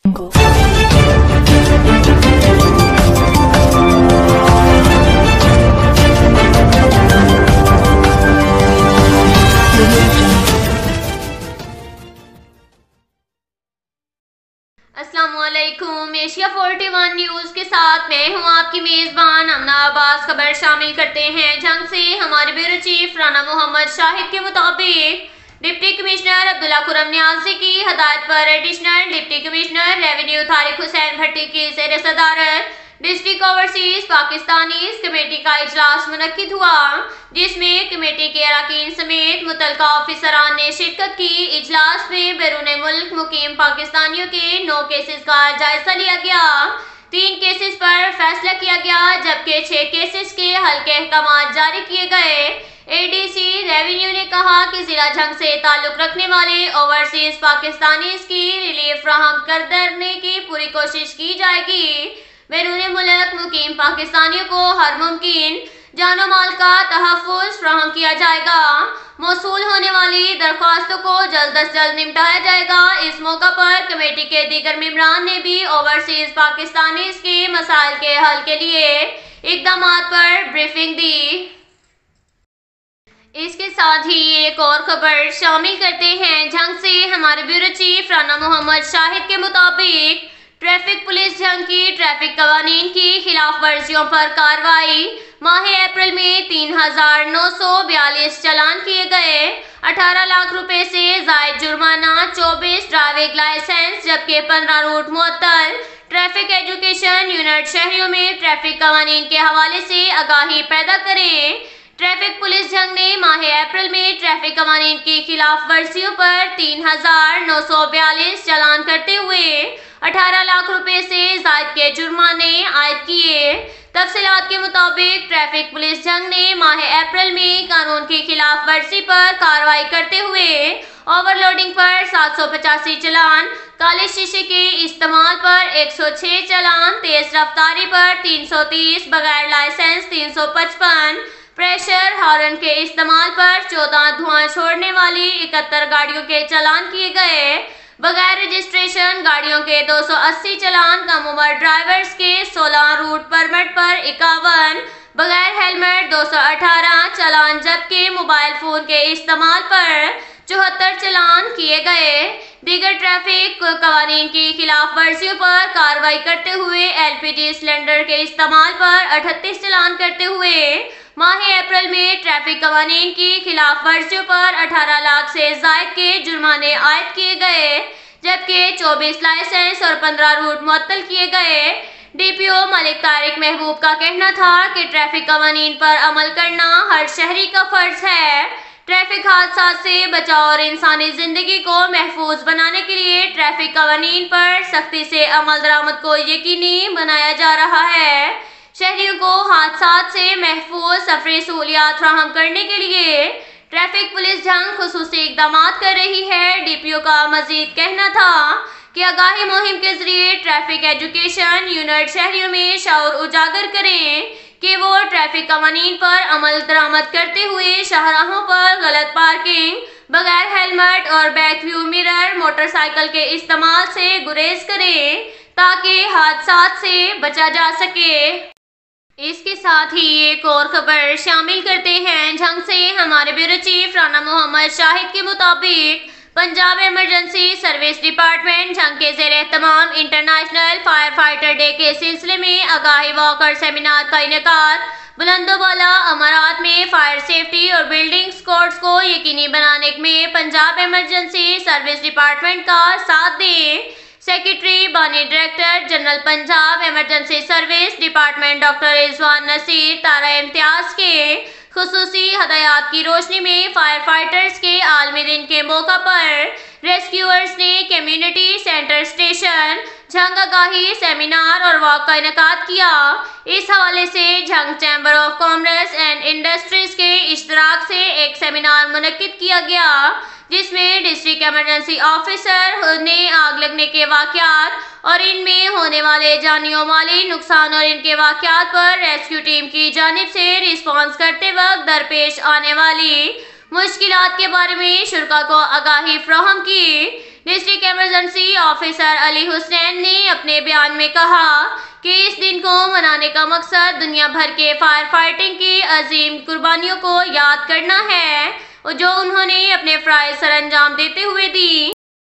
السلام علیکم، Asia 41 news کے ساتھ میں ہوں آپ کی میزبان امنا عباس۔ خبر شامل کرتے ہیں۔ جنگ سے ہمارے بیورو چیف رانا محمد شاہد کے مطابق ڈپٹی کمشنر عبداللہ خرم نیازی کی ہدایت پر additional deputy commissioner revenue Tariq Hussain Bhatti کی زیر صدارت ڈسٹرکٹ اوورسیز پاکستانیز کمیٹی کا اجلاس منعقد ہوا، جس میں کمیٹی کے اراکین سمیت متعلقہ آفیسران نے شرکت کی۔ اجلاس میں بیرون ملک مقیم پاکستانیوں کے 9 کیسز کا جائزہ لیا گیا۔ 3 کیسز پر فیصلہ کیا گیا، جبکہ 6 کیسز کے حل کے احکامات جاری کیے گئے۔ اے ڈی سی ریونیو نے کہا کہ ضلع جنگ سے تعلق رکھنے والے اوورسیز پاکستانیز کی ریلیف فراہم کرنے کی پوری کوشش کی جائے گی۔ بیرون ملک مقیم پاکستانیوں کو ہر ممکن جان و مال کا تحفظ فراہم کیا جائے گا۔ موصول ہونے والی درخواستوں کو جلد از جلد نمٹایا جائے گا۔ اس موقع پر کمیٹی کے دیگر ممبران نے بھی اوورسیز پاکستانیز کے مسائل کے حل کے لیے اقدامات پر بریفنگ دی۔ اس کے ساتھ ہی ایک اور خبر شامل کرتے ہیں۔ جنگ سے ہمارے بیورو چیف رانا محمد شاہد کے مطابق ٹریفک پولیس جنگ کی ٹریفک قوانین کی خلاف ورزیوں پر کارروائی۔ ماہ اپریل میں 3942 چالان کیے گئے، 18 لاکھ روپے سے زائد جرمانہ، 24 ڈرائیونگ لائسنس جبکہ 15 روٹ معطل۔ ٹریفک ایجوکیشن یونٹ شہریوں میں ٹریفک قوانین کے حوالے سے آگاہی پیدا کریں۔ ٹریفک پولیس جنگ نے ماہ اپریل میں ٹریفک قوانین کی خلاف ورزیوں پر 3942 چالان کرتے ہوئے 18 لاکھ روپے سے زائد کے جرمانے عائد کیے۔ تفصیلات کے مطابق ٹریفک پولیس جنگ نے ماہ اپریل میں قانون کی خلاف ورزی پر کارروائی کرتے ہوئے اوور لوڈنگ پر 785 چالان، کالے شیشے کے استعمال پر 106 چالان، تیز رفتاری پر 330، بغیر لائسنس 355، پریشر ہارن کے استعمال پر 14، دھواں چھوڑنے والی 71 گاڑیوں کے چالان کیے گئے۔ بغیر رجسٹریشن گاڑیوں کے 280 چالان، کم عمر ڈرائیورز کے 16، روٹ پرمٹ پر 51، بغیر ہیلمٹ 218 چالان، جبکہ موبائل فون کے استعمال پر 74 چالان کیے گئے۔ دیگر ٹریفک قوانین کی خلاف ورزیوں پر کارروائی کرتے ہوئے ایل پی جی سلنڈر کے استعمال پر 38 چالان کرتے ہوئے ماہ اپریل میں ٹریفک قوانین کی خلاف ورزیوں پر 18 لاکھ سے زائد کے جرمانے عائد کیے گئے، جبکہ 24 لائسنس اور 15 روٹ معطل کیے گئے۔ ڈی پی او ملک طارق محبوب کا کہنا تھا کہ ٹریفک قوانین پر عمل کرنا ہر شہری کا فرض ہے۔ ٹریفک حادثات سے بچاؤ اور انسانی زندگی کو محفوظ بنانے کے لیے ٹریفک قوانین پر سختی سے عمل درآمد کو یقینی بنایا جا رہا ہے۔ شہریوں کو حادثات سے محفوظ سفری سہولیات فراہم کرنے کے لیے ٹریفک پولیس جنگ خصوصی اقدامات کر رہی ہے۔ ڈی پی او کا مزید کہنا تھا کہ آگاہی مہم کے ذریعے ٹریفک ایجوکیشن یونٹ شہریوں میں شعور اجاگر کریں کہ وہ ٹریفک قوانین پر عمل درآمد کرتے ہوئے شاہراہوں پر غلط پارکنگ، بغیر ہیلمٹ اور back view mirror motorcycle کے استعمال سے گریز کریں تاکہ حادثات سے بچا جا سکے۔ اس کے ساتھ ہی ایک اور خبر شامل کرتے ہیں۔ جنگ سے ہمارے بیورو چیف رانا محمد شاہد کے مطابق پنجاب ایمرجنسی سروس ڈپارٹمنٹ جنگ کے زیر اہتمام انٹرنیشنل فائر فائٹر ڈے کے سلسلے میں آگاہی واک اور سیمینار کا انعقاد۔ بلند و بالا امارات میں فائر سیفٹی اور بلڈنگ کوڈز کو یقینی بنانے میں پنجاب ایمرجنسی سروس ڈپارٹمنٹ کا ساتھ دیں۔ سیکریٹری بانی director general Punjab emergency service department doctor Rizwan Naseer تارہ امتیاز کے خصوصی ہدایات کی روشنی میں فائر فائٹرز کے عالمی دن کے موقع پر ریسکیورز نے کمیونٹی سینٹر اسٹیشن جنگ آگاہی سیمینار اور واک کا انعقاد کیا۔ اس حوالے سے جنگ chamber of commerce and industries کے اشتراک سے ایک سیمینار منعقد کیا گیا، جس میں ڈسٹرکٹ ایمرجنسی آفیسر نے آگ لگنے کے واقعات اور ان میں ہونے والے جانی و مالی نقصان اور ان کے واقعات پر ریسکیو ٹیم کی جانب سے ریسپانس کرتے وقت درپیش آنے والی مشکلات کے بارے میں شرکاء کو آگاہی فراہم کی۔ ڈسٹرکٹ ایمرجنسی آفیسر علی حسین نے اپنے بیان میں کہا کہ اس دن کو منانے کا مقصد دنیا بھر کے فائر فائٹنگ کی عظیم قربانیوں کو یاد کرنا ہے جو انہوں نے اپنے فرائض سر انجام دیتے ہوئے دی۔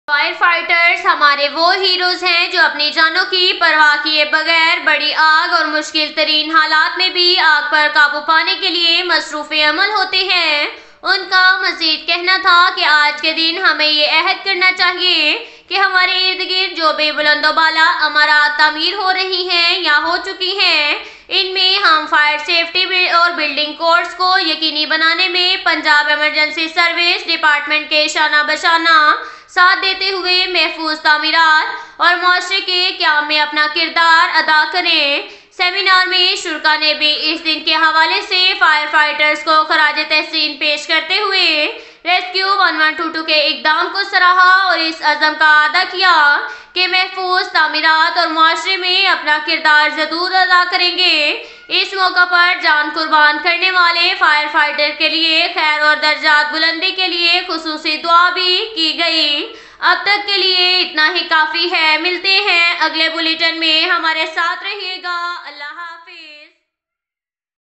فائر فائٹرز ہمارے وہ ہیروز ہیں جو اپنی جانوں کی پرواہ کیے بغیر بڑی آگ اور مشکل ترین حالات میں بھی آگ پر قابو پانے کے لیے مصروف عمل ہوتے ہیں۔ ان کا مزید کہنا تھا کہ آج کے دن ہمیں یہ عہد کرنا چاہیے کہ ہمارے ارد گرد جو بھی بلند و بالا عمارات تعمیر ہو رہی ہیں یا ہو چکی ہیں، ان میں ہم فائر سیفٹی اور بلڈنگ کوڈز کو یقینی بنانے میں پنجاب ایمرجنسی سروس ڈپارٹمنٹ کے شانہ بشانہ ساتھ دیتے ہوئے محفوظ تعمیرات اور معاشرے کے قیام میں اپنا کردار ادا کریں۔ سیمینار میں شرکاء نے بھی اس دن کے حوالے سے فائر فائٹرز کو خراج تحسین پیش کرتے ہوئے ریسکیو 1122 کے اقدام کو سراہا اور اس عزم کا اعادہ کیا کہ محفوظ تعمیرات اور معاشرے میں اپنا کردار ضرور ادا کریں گے۔ اس موقع پر جان قربان کرنے والے فائر فائٹر کے لیے خیر اور درجات بلندی کے لیے خصوصی دعا بھی کی گئی۔ اب تک کے لیے اتنا ہی کافی ہے۔ ملتے ہیں اگلے بلیٹن میں، ہمارے ساتھ رہیے گا۔ اللہ حافظ۔